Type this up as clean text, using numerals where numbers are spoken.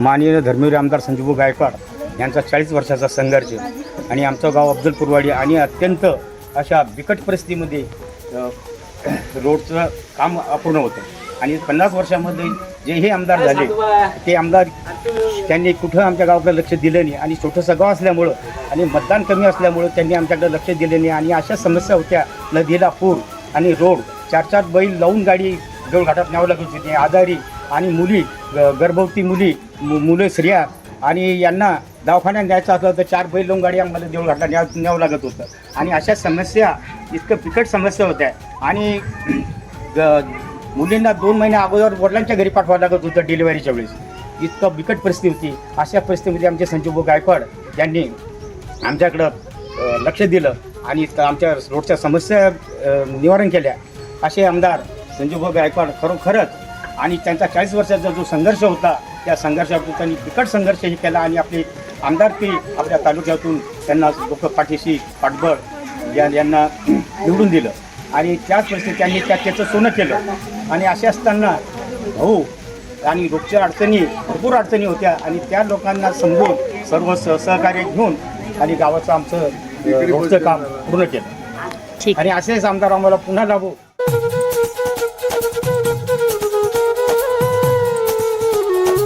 माननीय धर्मवीर आमदार संजूभाऊ गायकवाड यांचा 40 वर्षाचा संघर्ष आणि आमचं गाव अफजलपूरवाडी आणि अत्यंत अशा बिकट परिस्थितीमध्ये रोडचं काम अपूर्ण होतं आणि 50 वर्षामध्ये जे हे आमदार झाले ते आमदार त्यांनी कुठं आमच्या गावाकडे लक्ष दिलं नाही आणि छोटंसं गाव असल्यामुळं आणि मतदान कमी असल्यामुळं त्यांनी आमच्याकडे लक्ष दिले नाही आणि अशा समस्या होत्या. नदीला पूर आणि रोड 4-4 बैल लावून गाडी देऊळघाटात न्यावं लागत होती. आजारी आणि मुली गर्भवती मुलं स्त्रिया आणि यांना दवाखान्यात न्यायचं असलं तर 4 बैल लावून गाडी आम्हाला देऊळघाटाला न्यावं लागत होतं आणि अशा समस्या इतकं बिकट समस्या होत्या आणि मुलींना 2 महिन्या अगोदर वडिलांच्या घरी पाठवावं लागत होतं डिलिव्हरीच्या वेळेस. इतकं बिकट परिस्थिती होती. अशा परिस्थितीमध्ये आमचे संजूभाऊ गायकवाड यांनी आमच्याकडं लक्ष दिलं आणि आमच्या रोडच्या समस्या निवारण केल्या. असे आमदार संजूभाऊ गायकवाड खरोखरच आणि त्यांचा 40 वर्षाचा जो संघर्ष होता त्या संघर्षातून त्यांनी बिकट संघर्षही केला आणि आपली आमदारकी आपल्या तालुक्यातून त्यांना लोक पाठीशी पाठबळ यांना निवडून दिलं आणि त्याच परिस्थितीत त्यांनी त्याचं सोनं केलं. आणि असे असताना भाऊ आणि रोजच्या भरपूर अडचणी होत्या आणि त्या लोकांना समजून सर्व सहकार्य घेऊन आणि गावाचं आमचं रोजचं काम पूर्ण केलं आणि असेच आमदार आम्हाला पुन्हा लाभो.